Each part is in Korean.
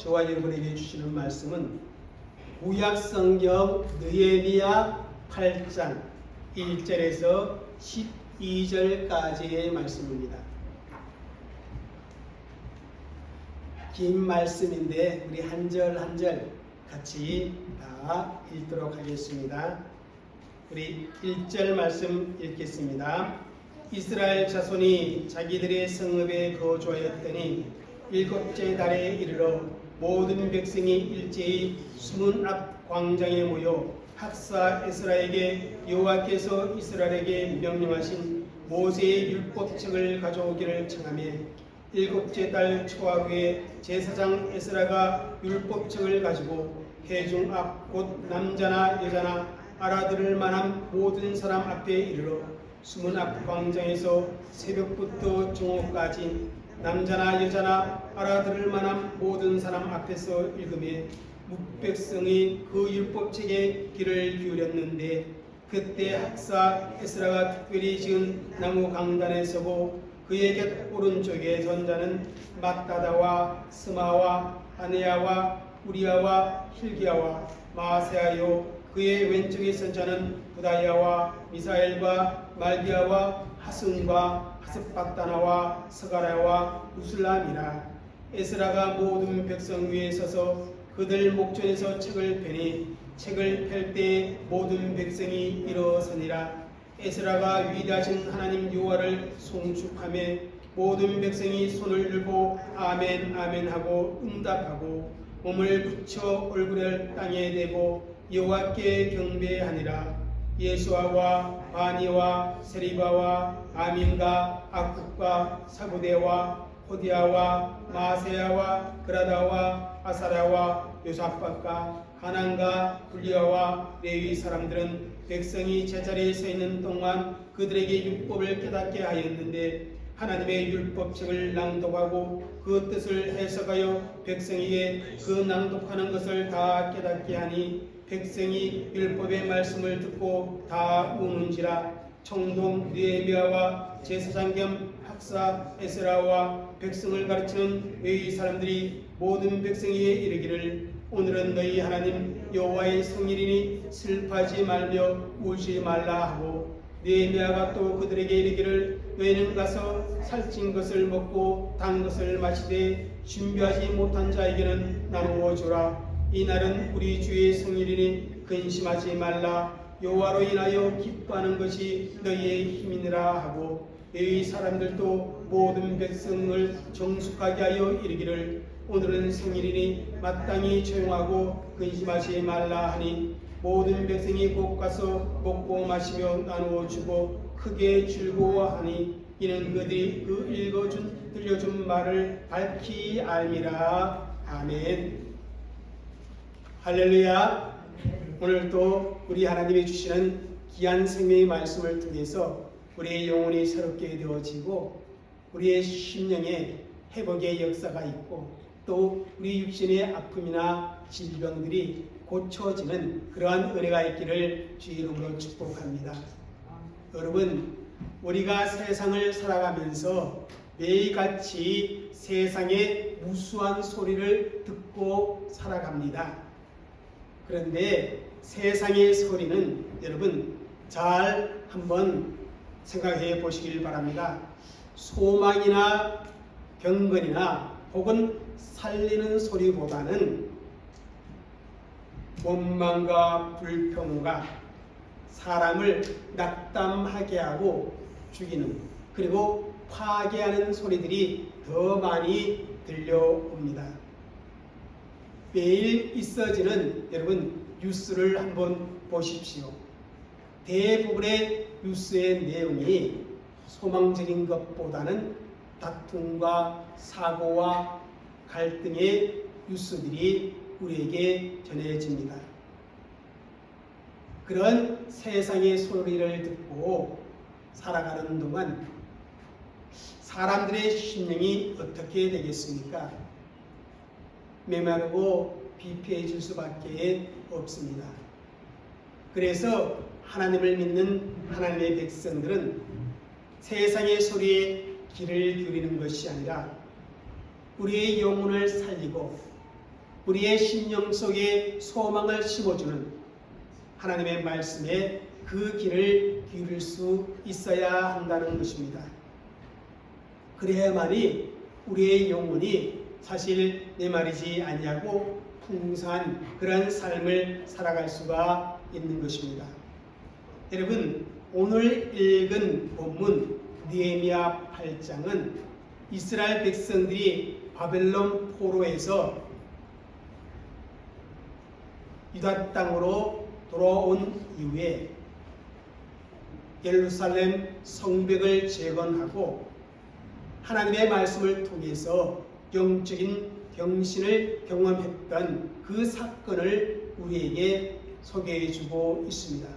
저와 여러분에게 주시는 말씀은 구약성경 느헤미야 8장 1절에서 12절까지의 말씀입니다. 긴 말씀인데 우리 한 절 한 절 같이 다 읽도록 하겠습니다. 우리 1절 말씀 읽겠습니다. 이스라엘 자손이 자기들의 성읍에 거주하였더니 일곱째 달에 이르러 모든 백성이 일제히 수문 앞 광장에 모여 학사 에스라에게 여호와께서 이스라엘에게 명령하신 모세의 율법책을 가져오기를 청하며 일곱째 달 초하루에 제사장 에스라가 율법책을 가지고 회중 앞 곧 남자나 여자나 알아들을 만한 모든 사람 앞에 이르러 수문 앞 광장에서 새벽부터 정오까지 남자나 여자나 알아들을 만한 모든 사람 앞에서 읽으며 뭇백성이 그 율법책에 귀를 기울였는데 그때 학사 에스라가 특별히 지은 나무 강단에 서고 그의 곁 오른쪽에 선자는 맏다다와 스마와 아네야와 우리야와 힐기야와 마세야요 그의 왼쪽에 선자는 부다야와 미사엘과 말기야와 하승과 하스바다나와 스가랴와 우슬람이라. 에스라가 모든 백성 위에 서서 그들 목전에서 책을 펴니 책을 펼 때 모든 백성이 일어서니라. 에스라가 위대하신 하나님 여호와를 송축하며 모든 백성이 손을 들고 아멘 아멘 하고 응답하고 몸을 붙여 얼굴을 땅에 대고 여호와께 경배하니라. 예수아와 바니와 세리바와 아민과 악국과 사부대와 호디아와 마세야와 그라다와 아사랴와 요사박과 하난과 불리아와 레위 사람들은 백성이 제자리에 서 있는 동안 그들에게 율법을 깨닫게 하였는데 하나님의 율법책을 낭독하고 그 뜻을 해석하여 백성에게 그 낭독하는 것을 다 깨닫게 하니 백성이 율법의 말씀을 듣고 다 우는지라. 총독 느헤미야와 제사장 겸 학사 에스라와 백성을 가르치는 레위 사람들이 모든 백성에게 이르기를 오늘은 너희 하나님 여호와의 성일이니 슬퍼하지 말며 울지 말라 하고 느헤미야가 또 그들에게 이르기를 너희는 가서 살찐 것을 먹고 단 것을 마시되 준비하지 못한 자에게는 나누어 주라. 이날은 우리 주의 성일이니 근심하지 말라. 여호와로 인하여 기뻐하는 것이 너희의 힘이니라 하고 레위 사람들도 모든 백성을 정숙하게 하여 이르기를 오늘은 성일이니 마땅히 조용하고 근심하지 말라 하니 모든 백성이 곧 가서 먹고 마시며 나누어 주고 크게 즐거워하니 이는 그들이 그 들려준 말을 밝히 알미라. 아멘. 할렐루야. 오늘도 우리 하나님이 주시는 귀한 생명의 말씀을 통해서 우리의 영혼이 새롭게 되어지고 우리의 심령에 회복의 역사가 있고 또 우리 육신의 아픔이나 질병들이 고쳐지는 그러한 은혜가 있기를 주의 이름으로 축복합니다. 여러분, 우리가 세상을 살아가면서 매일같이 세상의 무수한 소리를 듣고 살아갑니다. 그런데 세상의 소리는 여러분 잘 한번 생각해 보시길 바랍니다. 소망이나 경건이나 혹은 살리는 소리보다는 원망과 불평과 사람을 낙담하게 하고 죽이는 그리고 파괴하는 소리들이 더 많이 들려옵니다. 매일 있어지는 여러분 뉴스를 한번 보십시오. 대부분의 뉴스의 내용이 소망적인 것보다는 다툼과 사고와 갈등의 뉴스들이 우리에게 전해집니다. 그런 세상의 소리를 듣고 살아가는 동안 사람들의 심령이 어떻게 되겠습니까? 메마르고 비피해질 수밖에 없습니다. 그래서 하나님을 믿는 하나님의 백성들은 세상의 소리에 귀를 기울이는 것이 아니라 우리의 영혼을 살리고 우리의 심령 속에 소망을 심어주는 하나님의 말씀에 그 귀를 기울일 수 있어야 한다는 것입니다. 그래야만이 우리의 영혼이 사실 내 말이지 아니하고 풍성한 그런 삶을 살아갈 수가 있는 것입니다. 여러분, 오늘 읽은 본문 느헤미야 8장은 이스라엘 백성들이 바벨론 포로에서 유다 땅으로 돌아온 이후에 예루살렘 성벽을 재건하고 하나님의 말씀을 통해서 영적인 병신을 경험했던 그 사건을 우리에게 소개해 주고 있습니다.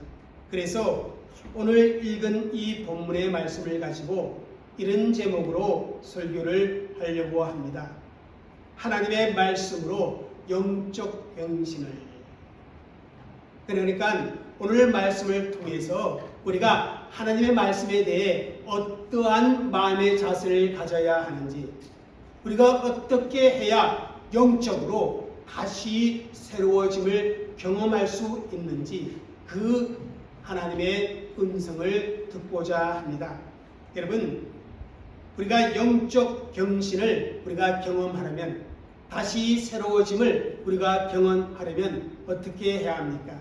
그래서 오늘 읽은 이 본문의 말씀을 가지고 이런 제목으로 설교를 하려고 합니다. 하나님의 말씀으로 영적 병신을. 그러니까 오늘 말씀을 통해서 우리가 하나님의 말씀에 대해 어떠한 마음의 자세를 가져야 하는지, 우리가 어떻게 해야 영적으로 다시 새로워짐을 경험할 수 있는지 그 하나님의 음성을 듣고자 합니다. 여러분, 우리가 영적 병신을 우리가 경험하려면, 다시 새로워짐을 우리가 경험하려면 어떻게 해야 합니까?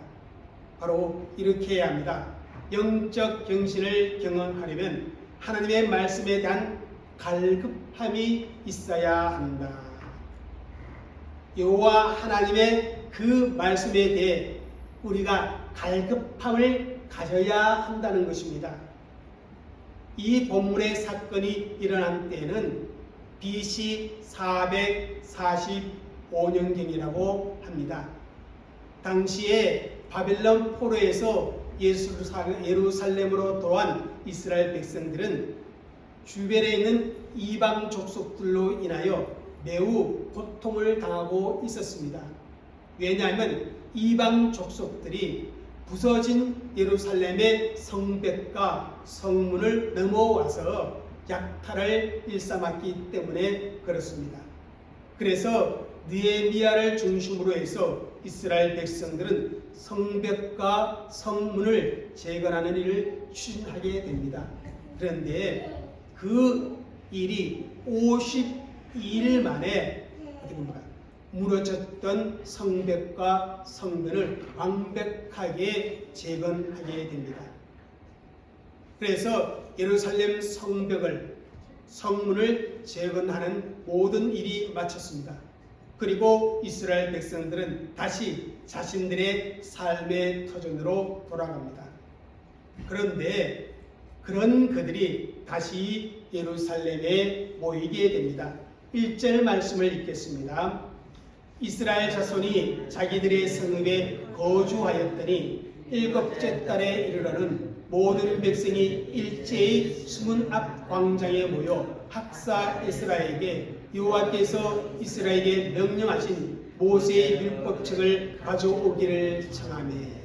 바로 이렇게 해야 합니다. 영적 병신을 경험하려면 하나님의 말씀에 대한 갈급함이 있어야 한다. 여호와 하나님의 그 말씀에 대해 우리가 갈급함을 가져야 한다는 것입니다. 이 본문의 사건이 일어난 때는 BC 445년경이라고 합니다. 당시에 바벨론 포로에서 예루살렘으로 돌아온 이스라엘 백성들은 주변에 있는 이방 족속들로 인하여 매우 고통을 당하고 있었습니다. 왜냐하면 이방 족속들이 부서진 예루살렘의 성벽과 성문을 넘어와서 약탈을 일삼았기 때문에 그렇습니다. 그래서 느헤미야를 중심으로 해서 이스라엘 백성들은 성벽과 성문을 재건하는 일을 추진하게 됩니다. 그런데 그 일이 52일 만에 무너졌던 성벽과 성문을 완벽하게 재건하게 됩니다. 그래서 예루살렘 성문을 재건하는 모든 일이 마쳤습니다. 그리고 이스라엘 백성들은 다시 자신들의 삶의 터전으로 돌아갑니다. 그런데 그런 그들이 다시 예루살렘에 모이게 됩니다. 1절 말씀을 읽겠습니다. 이스라엘 자손이 자기들의 성읍에 거주하였더니 7째 달에 이르러는 모든 백성이 일제히 수문 앞 광장에 모여 학사 에스라에게 여호와께서 이스라엘에게 명령하신 모세의 율법책을 가져오기를 청하매.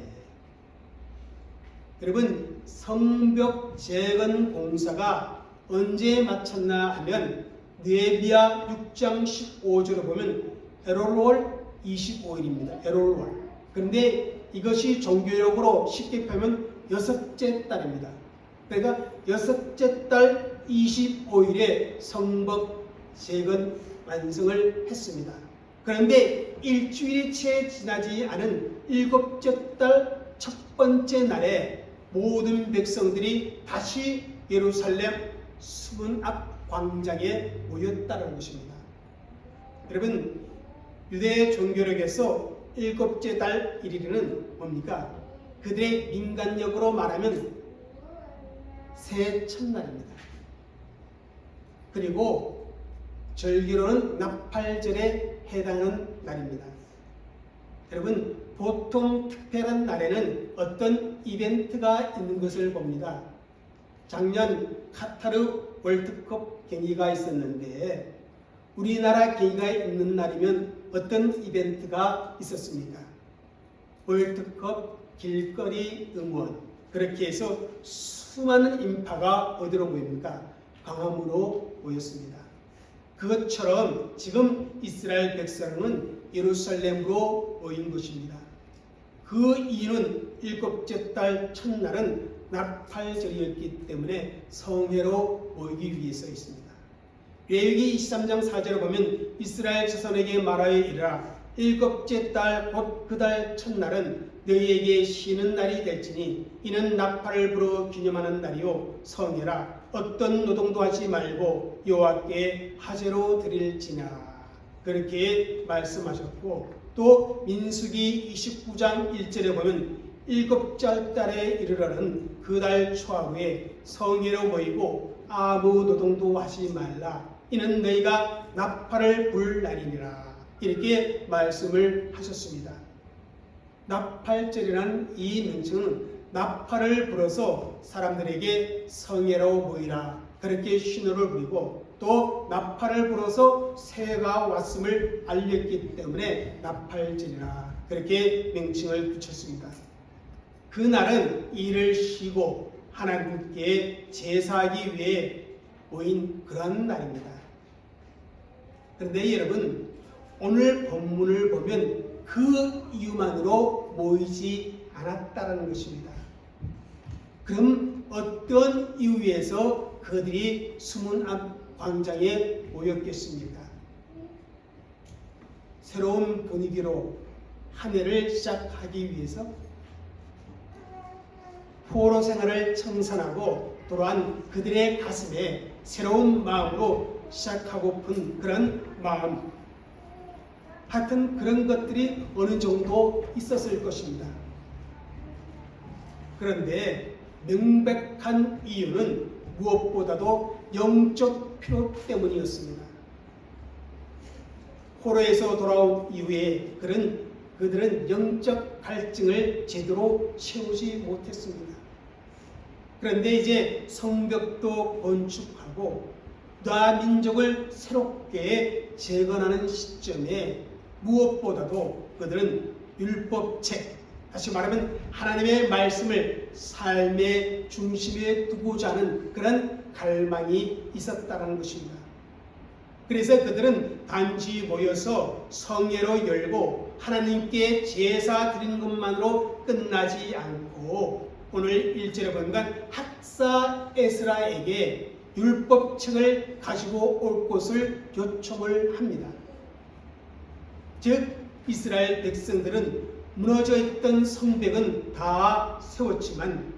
여러분, 성벽 재건 공사가 언제 마쳤나 하면 느헤미야 6장 15절을 보면 엘롤월 25일입니다. 엘롤월. 그런데 이것이 종교적으로 쉽게 표현하면 6째 달입니다. 그러니까 6째 달 25일에 성벽 재건 완성을 했습니다. 그런데 일주일이 채 지나지 않은 7째 달 첫 번째 날에 모든 백성들이 다시 예루살렘 수문 앞 광장에 모였다는 것입니다. 여러분, 유대 종교력에서 7째 달 1일은 뭡니까? 그들의 민간력으로 말하면 새 첫날입니다. 그리고 절기로는 나팔절에 해당하는 날입니다. 여러분, 보통 특별한 날에는 어떤 이벤트가 있는 것을 봅니다. 작년 카타르 월드컵 경기가 있었는데 우리나라 경기가 있는 날이면 어떤 이벤트가 있었습니까? 월드컵 길거리 응원. 그렇게 해서 수많은 인파가 어디로 모입니까? 광화문으로 모였습니다. 그것처럼 지금 이스라엘 백성은 예루살렘으로 모인 것입니다. 그 이유는 일곱째 달 첫날은 나팔절이었기 때문에 성회로 모이기 위해서였습니다. 레위기 23장 4절을 보면 이스라엘 자손에게 말하여 이르라 일곱째 달 곧 그 달 첫날은 너희에게 쉬는 날이 될지니 이는 나팔을 불어 기념하는 날이요 성회라 어떤 노동도 하지 말고 여호와께 화제로 드릴지냐 그렇게 말씀하셨고 또 민수기 29장 1절에 보면 일곱째 달에 이르러는 그 달 초하루에 성회로 모이고 아무 노동도 하지 말라 이는 너희가 나팔을 불 날이니라 이렇게 말씀을 하셨습니다. 나팔절이라는 이 명칭은 나팔을 불어서 사람들에게 성회로 모이라 그렇게 신호를 부리고 또 나팔을 불어서 새해가 왔음을 알렸기 때문에 나팔절이라 그렇게 명칭을 붙였습니다. 그날은 일을 쉬고 하나님께 제사하기 위해 모인 그런 날입니다. 그런데 여러분 오늘 본문을 보면 그 이유만으로 모이지 않았다는 것입니다. 그럼 어떤 이유에서 그들이 수문 앞 광장에 모였겠습니까? 새로운 분위기로 한 해를 시작하기 위해서 포로 생활을 청산하고 돌아온 그들의 가슴에 새로운 마음으로 시작하고픈 그런 마음 하여튼 그런 것들이 어느 정도 있었을 것입니다. 그런데 명백한 이유는 무엇보다도 영적 필요 때문이었습니다. 포로에서 돌아온 이후에 그들은 영적 갈증을 제대로 채우지 못했습니다. 그런데 이제 성벽도 건축하고 유다 민족을 새롭게 재건하는 시점에 무엇보다도 그들은 율법책, 다시 말하면 하나님의 말씀을 삶의 중심에 두고자 하는 그런 갈망이 있었다는 것입니다. 그래서 그들은 단지 모여서 성회로 열고 하나님께 제사 드린 것만으로 끝나지 않고 오늘 1절에 보면 학사 에스라에게 율법책을 가지고 올 것을 요청을 합니다. 즉 이스라엘 백성들은 무너져 있던 성벽은 다 세웠지만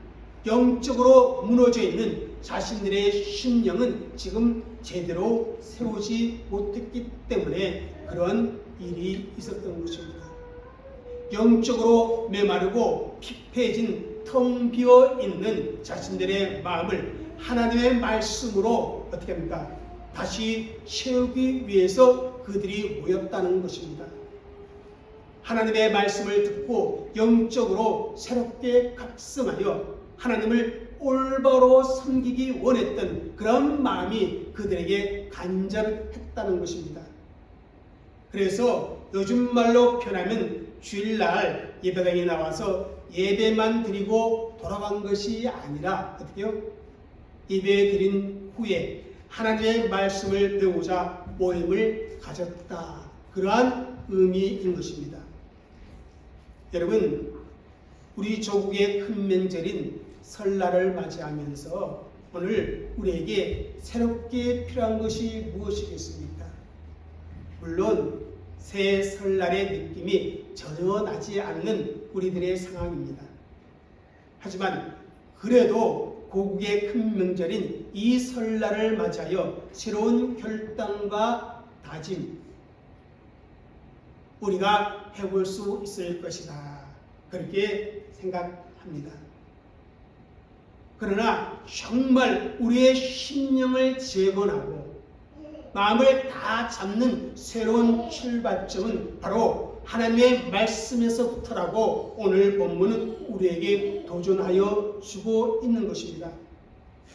영적으로 무너져 있는 자신들의 심령은 지금 제대로 세우지 못했기 때문에 그런 일이 있었던 것입니다. 영적으로 메마르고 피폐해진 텅 비어 있는 자신들의 마음을 하나님의 말씀으로 어떻게 합니까? 다시 채우기 위해서 그들이 모였다는 것입니다. 하나님의 말씀을 듣고 영적으로 새롭게 각성하여 하나님을 올바로 섬기기 원했던 그런 마음이 그들에게 간절했다는 것입니다. 그래서 요즘 말로 표현하면 주일날 예배당에 나와서 예배만 드리고 돌아간 것이 아니라 어떻게요? 예배 드린 후에 하나님의 말씀을 배우자 모임을 가졌다. 그러한 의미인 것입니다. 여러분, 우리 조국의 큰 명절인 설날을 맞이하면서 오늘 우리에게 새롭게 필요한 것이 무엇이겠습니까? 물론 새 설날의 느낌이 전혀 나지 않는 우리들의 상황입니다. 하지만 그래도 고국의 큰 명절인 이 설날을 맞이하여 새로운 결단과 다짐 우리가 해볼 수 있을 것이다. 그렇게 생각합니다. 그러나 정말 우리의 심령을 재건하고 마음을 다 잡는 새로운 출발점은 바로 하나님의 말씀에서부터라고 오늘 본문은 우리에게 도전하여 주고 있는 것입니다.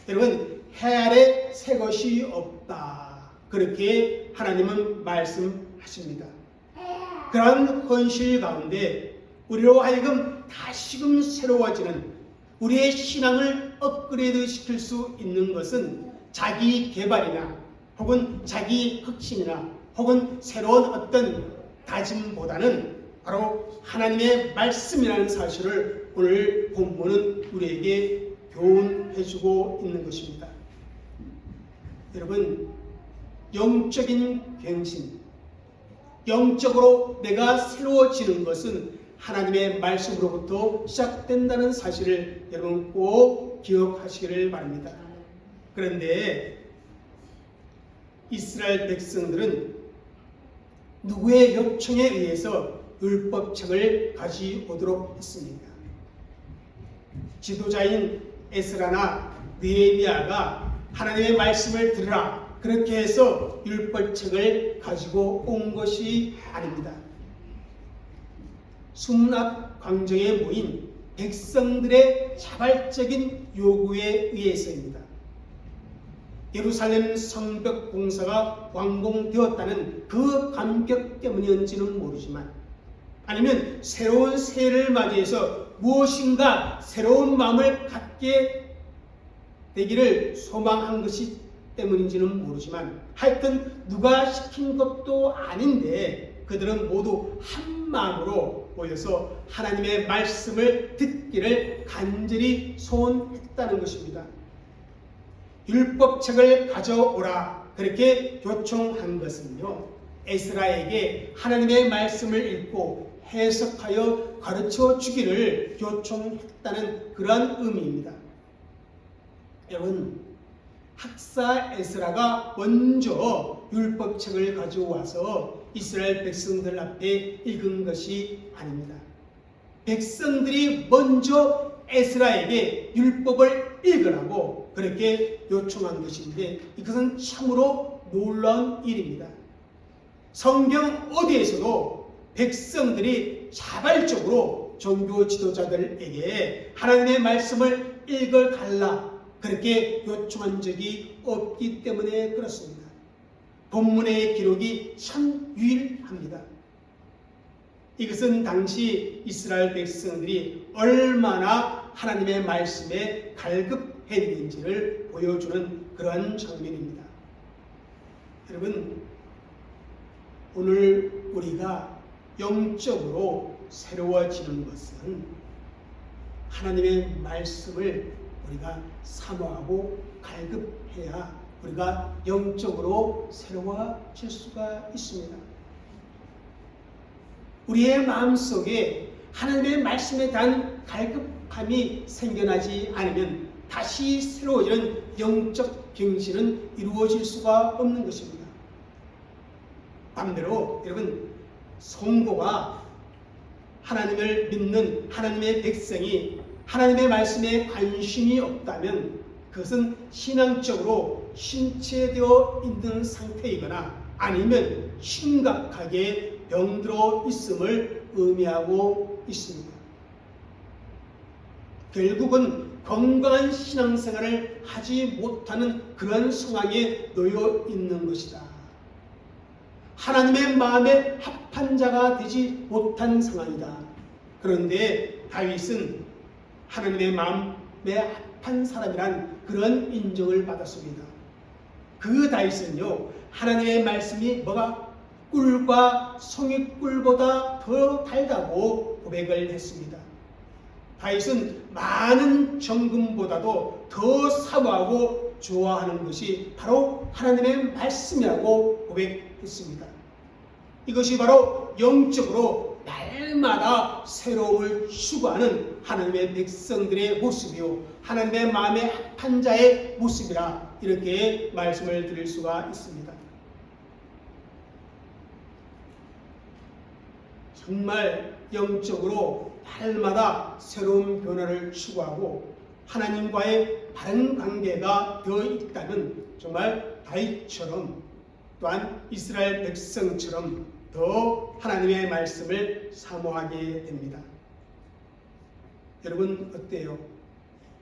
여러분, 해 아래 새 것이 없다. 그렇게 하나님은 말씀하십니다. 그런 현실 가운데 우리로 하여금 다시금 새로워지는 우리의 신앙을 업그레이드 시킬 수 있는 것은 자기 개발이나 혹은 자기 혁신이나 혹은 새로운 어떤 다짐보다는 바로 하나님의 말씀이라는 사실을 오늘 본문은 우리에게 교훈해주고 있는 것입니다. 여러분, 영적인 갱신, 영적으로 내가 새로워지는 것은 하나님의 말씀으로부터 시작된다는 사실을 여러분 꼭 기억하시기를 바랍니다. 그런데 이스라엘 백성들은 누구의 요청에 의해서 율법책을 가져오도록 했습니까? 지도자인 에스라나 느헤미야가 하나님의 말씀을 들으라 그렇게 해서 율법책을 가지고 온 것이 아닙니다. 숨납 광정에 모인 백성들의 자발적인 요구에 의해서입니다. 예루살렘 성벽 공사가 완공되었다는 그 감격 때문인지는 모르지만, 아니면 새로운 새해를 맞이해서 무엇인가 새로운 마음을 갖게 되기를 소망한 것이 때문인지는 모르지만, 하여튼 누가 시킨 것도 아닌데 그들은 모두 한 마음으로 모여서 하나님의 말씀을 듣기를 간절히 소원했다는 것입니다. 율법책을 가져오라 그렇게 요청한 것은요, 에스라에게 하나님의 말씀을 읽고 해석하여 가르쳐 주기를 요청했다는 그러한 의미입니다. 여러분, 학사 에스라가 먼저 율법책을 가져와서 이스라엘 백성들 앞에 읽은 것이 아닙니다. 백성들이 먼저 에스라에게 율법을 읽으라고 그렇게 요청한 것인데, 이것은 참으로 놀라운 일입니다. 성경 어디에서도 백성들이 자발적으로 종교 지도자들에게 하나님의 말씀을 읽어달라 그렇게 요청한 적이 없기 때문에 그렇습니다. 본문의 기록이 참 유일합니다. 이것은 당시 이스라엘 백성들이 얼마나 하나님의 말씀에 갈급했는지를 보여주는 그러한 장면입니다. 여러분, 오늘 우리가 영적으로 새로워지는 것은 하나님의 말씀을 우리가 사모하고 갈급해야 우리가 영적으로 새로워질 수가 있습니다. 우리의 마음속에 하나님의 말씀에 대한 갈급함이 생겨나지 않으면 다시 새로워지는 영적 경신은 이루어질 수가 없는 것입니다. 반대로 여러분, 성도가 하나님을 믿는 하나님의 백성이 하나님의 말씀에 관심이 없다면 그것은 신앙적으로 신체되어 있는 상태이거나 아니면 심각하게 병들어 있음을 의미하고 있습니다. 결국은 건강한 신앙생활을 하지 못하는 그런 상황에 놓여 있는 것이다. 하나님의 마음에 합한 자가 되지 못한 상황이다. 그런데 다윗은 하나님의 마음에 합한 사람이란 그런 인정을 받았습니다. 그 다윗은요, 하나님의 말씀이 뭐가 꿀과 송이꿀보다 더 달다고 고백을 했습니다. 다윗은 많은 정금보다도 더 사모하고 좋아하는 것이 바로 하나님의 말씀이라고 고백했습니다. 이것이 바로 영적으로 날마다 새로움을 추구하는 하나님의 백성들의 모습이요, 하나님의 마음에 합한 자의 모습이라 이렇게 말씀을 드릴 수가 있습니다. 정말 영적으로 날마다 새로운 변화를 추구하고 하나님과의 바른 관계가 되어 있다면 정말 다윗처럼 또한 이스라엘 백성처럼 더 하나님의 말씀을 사모하게 됩니다. 여러분 어때요?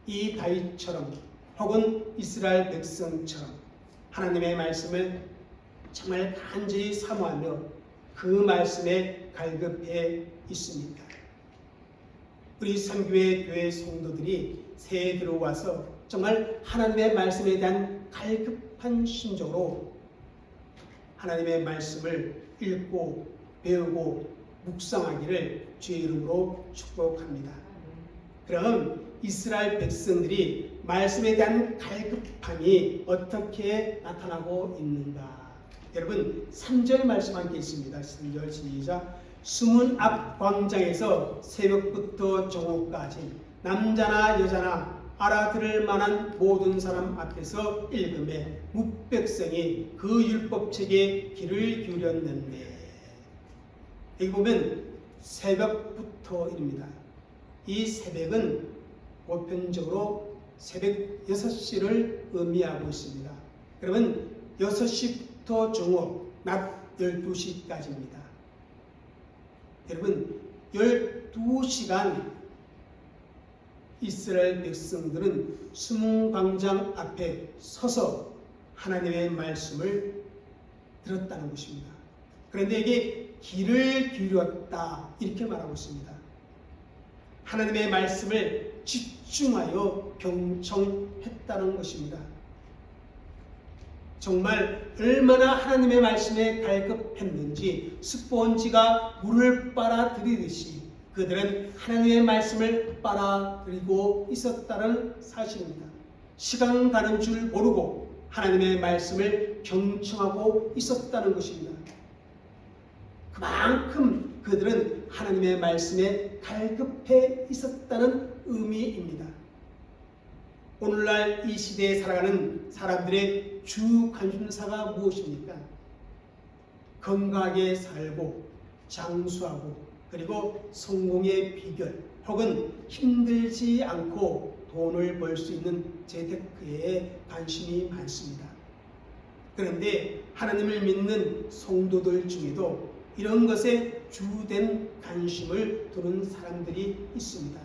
이 다윗처럼 혹은 이스라엘 백성처럼 하나님의 말씀을 정말 간절히 사모하며 그 말씀에 갈급해 있습니까? 우리 삼교회 교회 성도들이 새해 들어와서 정말 하나님의 말씀에 대한 갈급한 심정으로 하나님의 말씀을 읽고 배우고 묵상하기를 주의 이름으로 축복합니다. 그럼 이스라엘 백성들이 말씀에 대한 갈급함이 어떻게 나타나고 있는가? 여러분 3절 말씀 함께 있습니다. 3절 시작. 수문 앞 광장에서 새벽부터 정오까지 남자나 여자나 알아들을 만한 모든 사람 앞에서 읽음에 뭇백성이 그 율법책에 귀를 기울였는데, 여기 보면 새벽부터입니다. 이 새벽은 보편적으로 새벽 6시를 의미하고 있습니다. 그러면 6시부터 정오, 낮 12시까지입니다. 여러분 12시간 이스라엘 백성들은 수문광장 앞에 서서 하나님의 말씀을 들었다는 것입니다. 그런데 이게 귀를 기울였다 이렇게 말하고 있습니다. 하나님의 말씀을 집중하여 경청했다는 것입니다. 정말 얼마나 하나님의 말씀에 갈급했는지 스폰지가 물을 빨아들이듯이 그들은 하나님의 말씀을 빨아들이고 있었다는 사실입니다. 시간 가는 줄 모르고 하나님의 말씀을 경청하고 있었다는 것입니다. 그만큼 그들은 하나님의 말씀에 갈급해 있었다는 의미입니다. 오늘날 이 시대에 살아가는 사람들의 주 관심사가 무엇입니까? 건강하게 살고 장수하고 그리고 성공의 비결 혹은 힘들지 않고 돈을 벌 수 있는 재테크에 관심이 많습니다. 그런데 하나님을 믿는 성도들 중에도 이런 것에 주된 관심을 두는 사람들이 있습니다.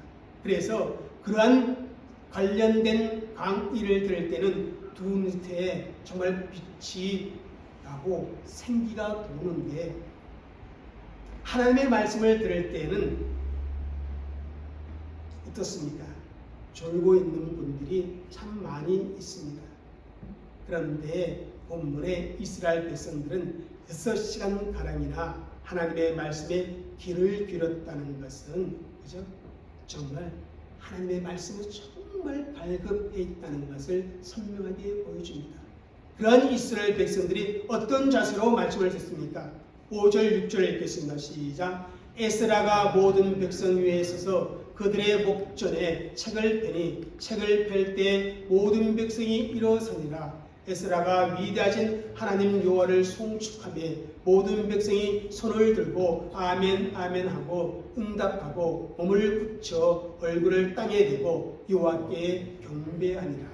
그래서 그러한 관련된 강의를 들을 때는 두 눈에 정말 빛이 나고 생기가 도는데, 하나님의 말씀을 들을 때는 어떻습니까? 졸고 있는 분들이 참 많이 있습니다. 그런데 본문에 이스라엘 백성들은 6시간 가량이나 하나님의 말씀에 귀를 기울였다는 것은 그죠? 정말 하나님의 말씀에 정말 갈급해 있다는 것을 선명하게 보여줍니다. 그러한 이스라엘 백성들이 어떤 자세로 말씀을 듣습니까? 5절 6절 읽겠습니다. 시작. 에스라가 모든 백성 위에 서서 그들의 목전에 책을 펴니 책을 펼 때 모든 백성이 일어서니라. 에스라가 위대하신 하나님 여호와를 송축하며 모든 백성이 손을 들고 아멘 아멘 하고 응답하고 몸을 굳혀 얼굴을 땅에 대고 여호와께 경배하니라.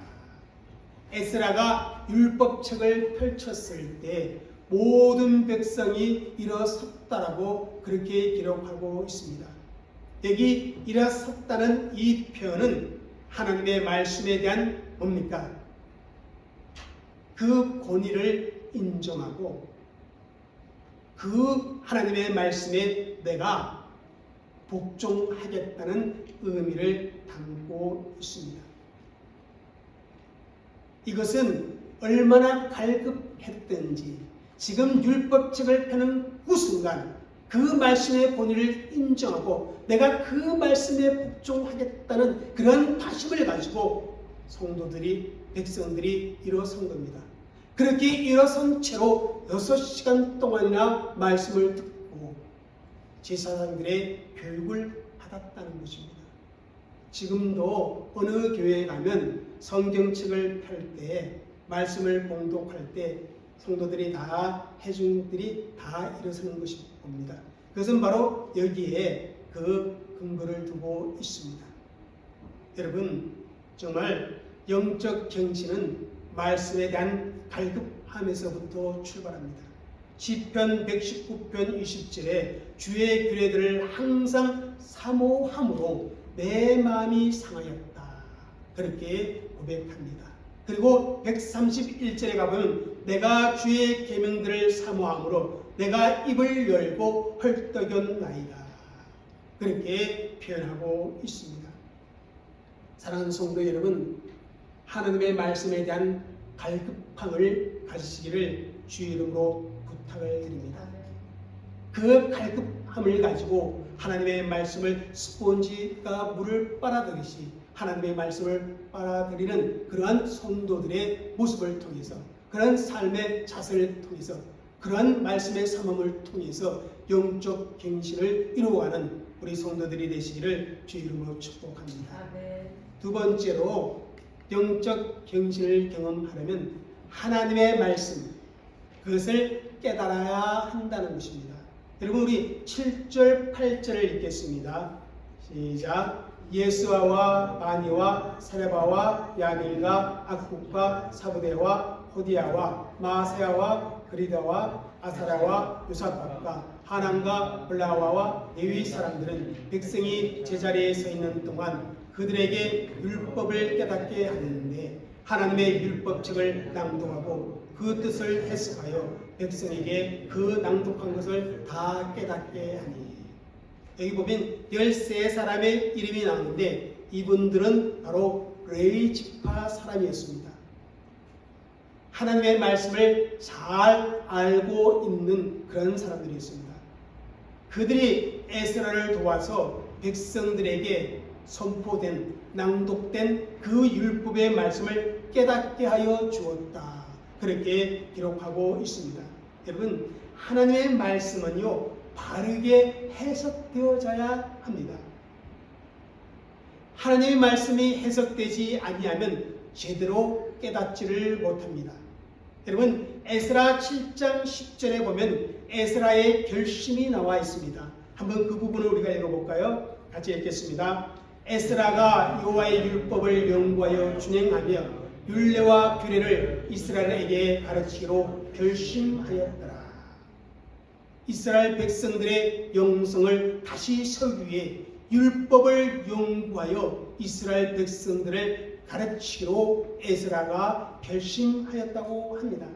에스라가 율법책을 펼쳤을 때 모든 백성이 일어섰다라고 그렇게 기록하고 있습니다. 여기 일어섰다는 이 표현은 하나님의 말씀에 대한 뭡니까? 그 권위를 인정하고 그 하나님의 말씀에 내가 복종하겠다는 의미를 담고 있습니다. 이것은 얼마나 갈급했던지 지금 율법책을 펴는 그 순간 그 말씀의 권위를 인정하고 내가 그 말씀에 복종하겠다는 그런 다짐을 가지고 성도들이 백성들이 일어선 겁니다. 그렇게 일어선 채로 6시간 동안이나 말씀을 듣고 제사장들의 교육을 받았다는 것입니다. 지금도 어느 교회에 가면 성경책을 펼 때 말씀을 봉독할 때 성도들이 다 회중들이 다 일어서는 것이 봅니다. 그것은 바로 여기에 그 근거를 두고 있습니다. 여러분 정말 영적 경치는 말씀에 대한 갈급함에서부터 출발합니다. 시편 119편 20절에 주의 규례들을 항상 사모함으로 내 마음이 상하였다 그렇게 고백합니다. 그리고 131절에 가보면 내가 주의 계명들을 사모함으로 내가 입을 열고 헐떡였나이다 그렇게 표현하고 있습니다. 사랑하는 성도 여러분, 하나님의 말씀에 대한 갈급함을 가지시기를 주의 이름으로 부탁을 드립니다. 그 갈급함을 가지고 하나님의 말씀을 스폰지가 물을 빨아들이듯이 하나님의 말씀을 빨아들이는 그러한 성도들의 모습을 통해서, 그러한 삶의 자세를 통해서, 그러한 말씀의 삼음을 통해서 영적 갱신을 이루어가는 우리 성도들이 되시기를 주 이름으로 축복합니다. 아멘. 두 번째로 영적 갱신을 경험하려면 하나님의 말씀, 그것을 깨달아야 한다는 것입니다. 여러분, 우리 7절 8절을 읽겠습니다. 시작. 예수아와 바니와 사레바와 야밀과 악국과 사부대와 호디아와 마세아와 그리다와 아사라와 요사박과 하난과 블라와와 레위 사람들은 백성이 제자리에 서 있는 동안 그들에게 율법을 깨닫게 하는데 하나님의 율법책을 낭독하고 그 뜻을 해석하여 백성에게 그 낭독한 것을 다 깨닫게 하니. 여기 보면 13사람의 이름이 나오는데 이분들은 바로 레위 지파 사람이었습니다. 하나님의 말씀을 잘 알고 있는 그런 사람들이었습니다. 그들이 에스라를 도와서 백성들에게 선포된, 낭독된 그 율법의 말씀을 깨닫게 하여 주었다. 그렇게 기록하고 있습니다. 여러분, 하나님의 말씀은요, 바르게 해석되어져야 합니다. 하나님의 말씀이 해석되지 아니하면 제대로 깨닫지를 못합니다. 여러분, 에스라 7장 10절에 보면 에스라의 결심이 나와 있습니다. 한번 그 부분을 우리가 읽어볼까요? 같이 읽겠습니다. 에스라가 여호와의 율법을 연구하여 준행하며 율례와 규례를 이스라엘에게 가르치기로 결심하였더라. 이스라엘 백성들의 영성을 다시 세우기 위해 율법을 연구하여 이스라엘 백성들을 가르치기로 에스라가 결심하였다고 합니다.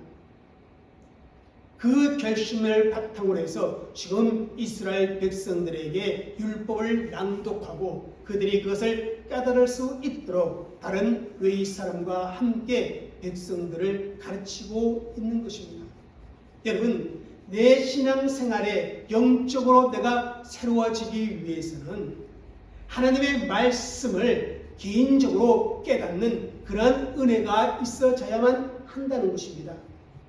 그 결심을 바탕으로 해서 지금 이스라엘 백성들에게 율법을 낭독하고 그들이 그것을 깨달을 수 있도록 다른 외의 사람과 함께 백성들을 가르치고 있는 것입니다. 여러분, 내 신앙생활에 영적으로 내가 새로워지기 위해서는 하나님의 말씀을 개인적으로 깨닫는 그런 은혜가 있어져야만 한다는 것입니다.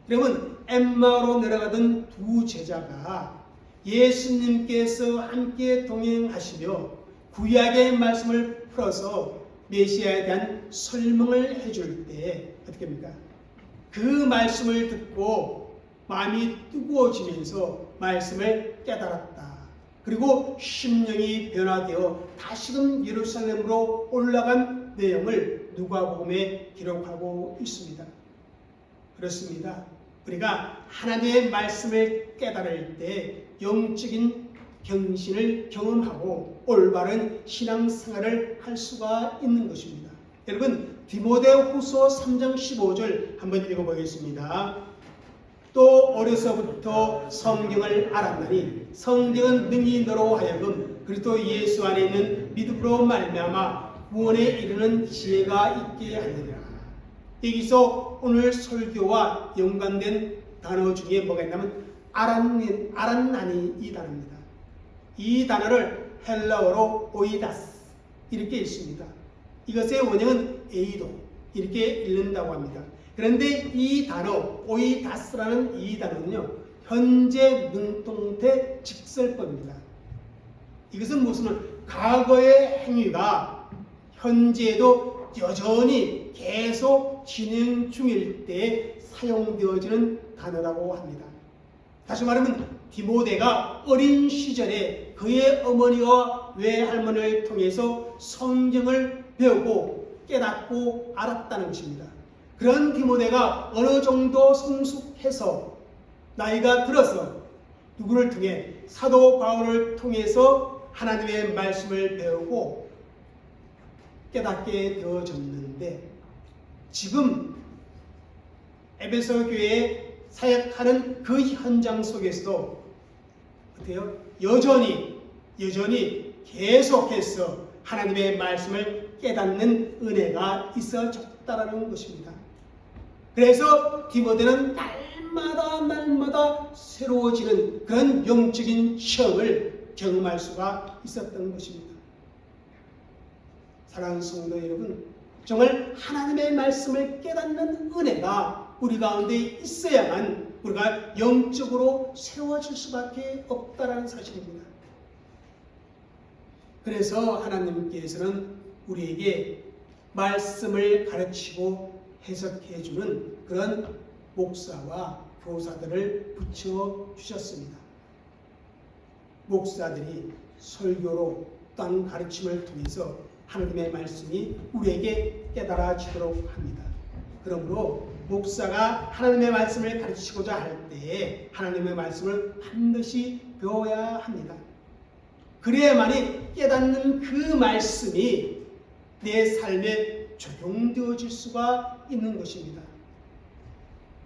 여러분, 엠마오로 내려가던 두 제자가 예수님께서 함께 동행하시며 구약의 말씀을 풀어서 메시아에 대한 설명을 해줄 때 어떻게 합니까? 그 말씀을 듣고 마음이 뜨거워지면서 말씀을 깨달았다. 그리고 심령이 변화되어 다시금 예루살렘으로 올라간 내용을 누가복음에 기록하고 있습니다. 그렇습니다. 우리가 하나님의 말씀을 깨달을 때 영적인 경신을 경험하고 올바른 신앙생활을 할 수가 있는 것입니다. 여러분, 디모데후서 3장 15절 한번 읽어보겠습니다. 또 어려서부터 성경을 알았나니 성경은 능히 너로 하여금 그리스도 예수 안에 있는 믿음으로 말미암아 구원에 이르는 지혜가 있게 하느니라. 여기서 오늘 설교와 연관된 단어 중에 뭐가 있냐면 아란나니 이 단어입니다. 이 단어를 헬라어로 오이다스 이렇게 읽습니다. 이것의 원형은 에이도 이렇게 읽는다고 합니다. 그런데 이 단어 오이다스라는 이 단어는요, 현재 능동태 직설법입니다. 이것은 무슨 과거의 행위가 현재에도 여전히 계속 진행 중일 때 사용되어지는 단어라고 합니다. 다시 말하면 디모데가 어린 시절에 그의 어머니와 외할머니를 통해서 성경을 배우고 깨닫고 알았다는 것입니다. 그런 디모데가 어느 정도 성숙해서 나이가 들어서 누구를 통해 사도 바울을 통해서 하나님의 말씀을 배우고 깨닫게 되어졌는데 지금 에베소 교회에 사역하는 그 현장 속에서도 어때요? 여전히 계속해서 하나님의 말씀을 깨닫는 은혜가 있어졌다라는 것입니다. 그래서 디모데는 날마다 새로워지는 그런 영적인 체험을 경험할 수가 있었던 것입니다. 사랑하는 성도 여러분, 정말 하나님의 말씀을 깨닫는 은혜가 우리 가운데 있어야만 우리가 영적으로 세워질 수밖에 없다는 사실입니다. 그래서 하나님께서는 우리에게 말씀을 가르치고 해석해주는 그런 목사와 교사들을 붙여주셨습니다. 목사들이 설교로 또한 가르침을 통해서 하나님의 말씀이 우리에게 깨달아지도록 합니다. 그러므로 목사가 하나님의 말씀을 가르치고자 할 때에 하나님의 말씀을 반드시 배워야 합니다. 그래야만이 깨닫는 그 말씀이 내 삶에 적용되어질 수가 있는 것입니다.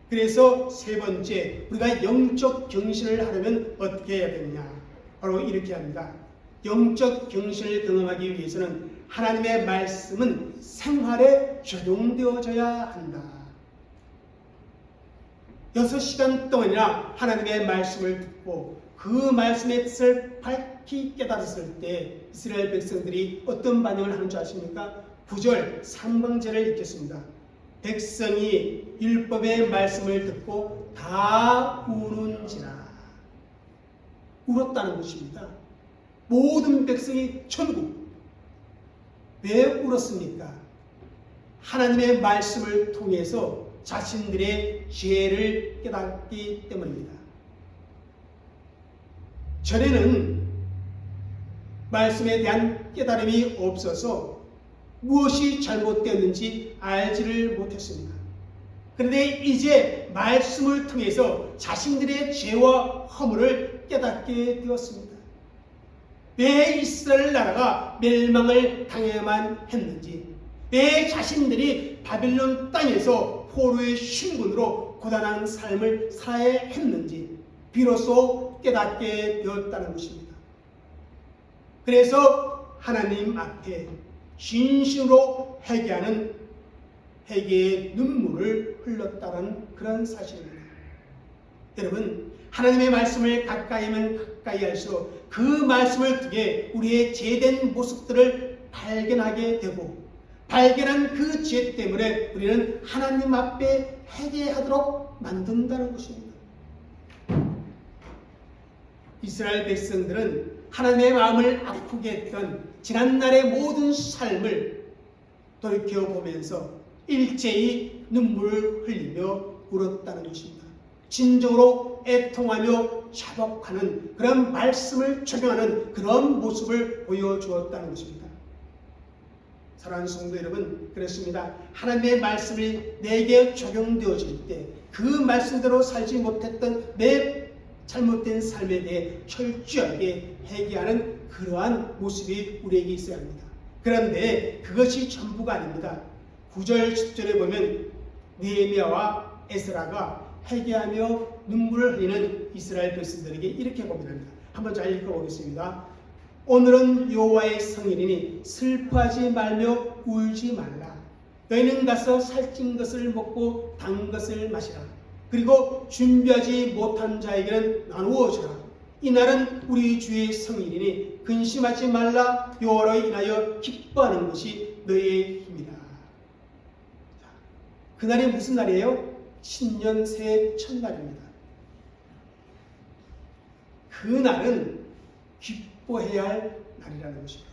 그래서 세 번째, 우리가 영적 경신을 하려면 어떻게 해야 되느냐? 바로 이렇게 합니다. 영적 경신을 경험하기 위해서는 하나님의 말씀은 생활에 적용되어져야 한다. 6시간 동안이나 하나님의 말씀을 듣고 그 말씀의 뜻을 밝히 깨달았을 때 이스라엘 백성들이 어떤 반응을 하는 줄 아십니까? 9절 상방제를 읽겠습니다. 백성이 율법의 말씀을 듣고 다 우는지라. 울었다는 것입니다. 모든 백성이 전부. 왜 울었습니까? 하나님의 말씀을 통해서 자신들의 죄를 깨닫기 때문입니다. 전에는 말씀에 대한 깨달음이 없어서 무엇이 잘못되었는지 알지를 못했습니다. 그런데 이제 말씀을 통해서 자신들의 죄와 허물을 깨닫게 되었습니다. 왜 이스라엘 나라가 멸망을 당해야만 했는지, 왜 자신들이 바빌론 땅에서 포로의 신분으로 고단한 삶을 살아야 했는지 비로소 깨닫게 되었다는 것입니다. 그래서 하나님 앞에 진심으로 회개하는 회개의 눈물을 흘렸다는 그런 사실입니다. 여러분, 하나님의 말씀을 가까이면 가까이 할수록 그 말씀을 통해 우리의 죄된 모습들을 발견하게 되고, 발견한 그 죄 때문에 우리는 하나님 앞에 회개하도록 만든다는 것입니다. 이스라엘 백성들은 하나님의 마음을 아프게 했던 지난날의 모든 삶을 돌이켜보면서 일제히 눈물을 흘리며 울었다는 것입니다. 진정으로 애통하며 자복하는 그런 말씀을 적용하는 그런 모습을 보여주었다는 것입니다. 사랑하는 성도 여러분, 그렇습니다. 하나님의 말씀이 내게 적용되어질 때 그 말씀대로 살지 못했던 내 잘못된 삶에 대해 철저하게 회개하는 그러한 모습이 우리에게 있어야 합니다. 그런데 그것이 전부가 아닙니다. 9절 10절에 보면 느헤미야와 에스라가 회개하며 눈물을 흘리는 이스라엘 백성들에게 이렇게 고민합니다. 한번 잘 읽어보겠습니다. 오늘은 여호와의 성일이니 슬퍼하지 말며 울지 말라. 너희는 가서 살찐 것을 먹고 단 것을 마시라. 그리고 준비하지 못한 자에게는 나누어 주라. 이날은 우리 주의 성일이니 근심하지 말라. 여호와로 인하여 기뻐하는 것이 너희의 힘이라. 그날이 무슨 날이에요? 신년 새해 첫날입니다. 그날은 기뻐해야 할 날이라는 것입니다.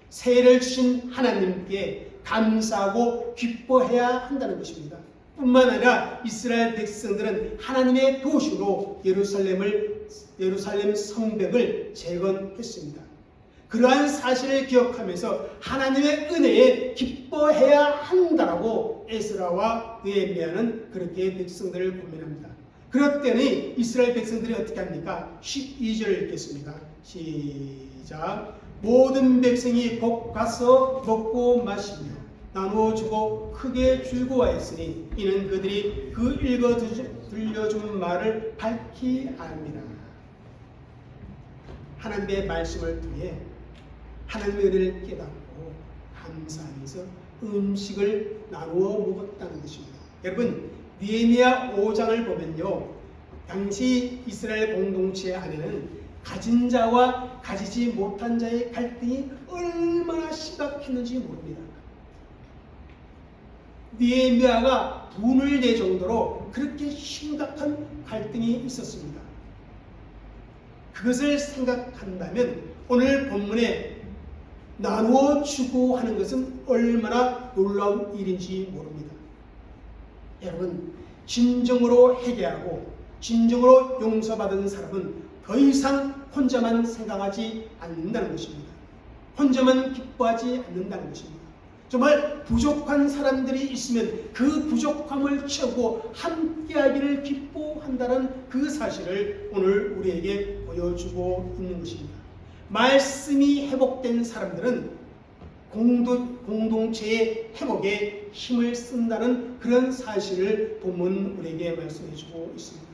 새해를 주신 하나님께 감사하고 기뻐해야 한다는 것입니다. 뿐만 아니라 이스라엘 백성들은 하나님의 도시로 예루살렘 성벽을 재건했습니다. 그러한 사실을 기억하면서 하나님의 은혜에 기뻐해야 한다라고 에스라와 느헤미야는 그렇게 백성들을 고민합니다. 그렇더니 이스라엘 백성들이 어떻게 합니까? 12절을 읽겠습니다. 시작. 모든 백성이 곧 가서 먹고 마시며 나누어 주고 크게 즐거워했으니 이는 그들이 그 읽어 들려준 말을 밝히 압니다. 하나님의 말씀을 통해 하나님의 은혜를 깨닫고 감사하면서 음식을 나누어 먹었다는 것입니다. 여러분, 느헤미야 5장을 보면요, 당시 이스라엘 공동체 안에는 가진 자와 가지지 못한 자의 갈등이 얼마나 심각했는지 모릅니다. 느헤미야가 분을 낼 정도로 그렇게 심각한 갈등이 있었습니다. 그것을 생각한다면 오늘 본문에 나누어 주고 하는 것은 얼마나 놀라운 일인지 모릅니다. 여러분, 진정으로 회개하고 진정으로 용서받은 사람은 더 이상 혼자만 생각하지 않는다는 것입니다. 혼자만 기뻐하지 않는다는 것입니다. 정말 부족한 사람들이 있으면 그 부족함을 채우고 함께하기를 기뻐한다는 그 사실을 오늘 우리에게 보여주고 있는 것입니다. 말씀이 회복된 사람들은 공동체의 회복에 힘을 쓴다는 그런 사실을 본문 우리에게 말씀해주고 있습니다.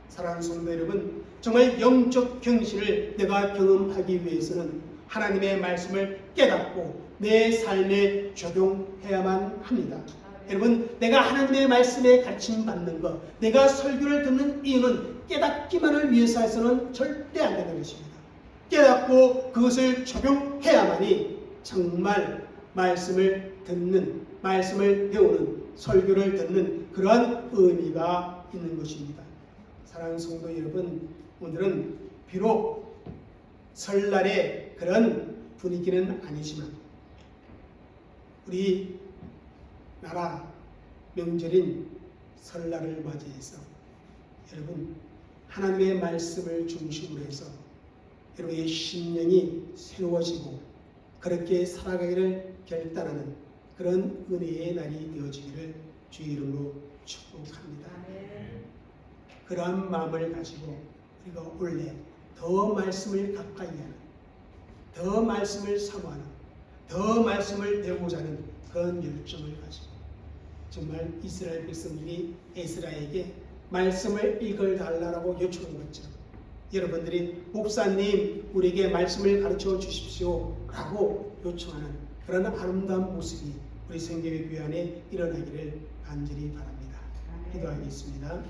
사랑하는 성도 여러분, 정말 영적 경신을 내가 경험하기 위해서는 하나님의 말씀을 깨닫고 내 삶에 적용해야만 합니다. 여러분, 내가 하나님의 말씀에 가르침 받는 것, 내가 설교를 듣는 이유는 깨닫기만을 위해서 해서는 절대 안 되는 것입니다. 깨닫고 그것을 적용해야만이 정말 말씀을 듣는, 말씀을 배우는, 설교를 듣는 그러한 의미가 있는 것입니다. 사랑하는 성도 여러분, 오늘은 비록 설날의 그런 분위기는 아니지만 우리 나라 명절인 설날을 맞이해서 여러분, 하나님의 말씀을 중심으로 해서 여러분의 심령이 새로워지고 그렇게 살아가기를 결단하는 그런 은혜의 날이 되어지기를 주의 이름으로 축복합니다. 그러한 마음을 가지고 우리가 원래 더 말씀을 가까이 하는, 더 말씀을 사모하는, 더 말씀을 배우고자 하는 그런 열정을 가지고 정말 이스라엘 백성들이 에스라에게 말씀을 읽어달라고 요청한 것처럼 여러분들이 목사님 우리에게 말씀을 가르쳐 주십시오 라고 요청하는 그런 아름다운 모습이 우리 생명의 교회 안에 일어나기를 간절히 바랍니다. 기도하겠습니다.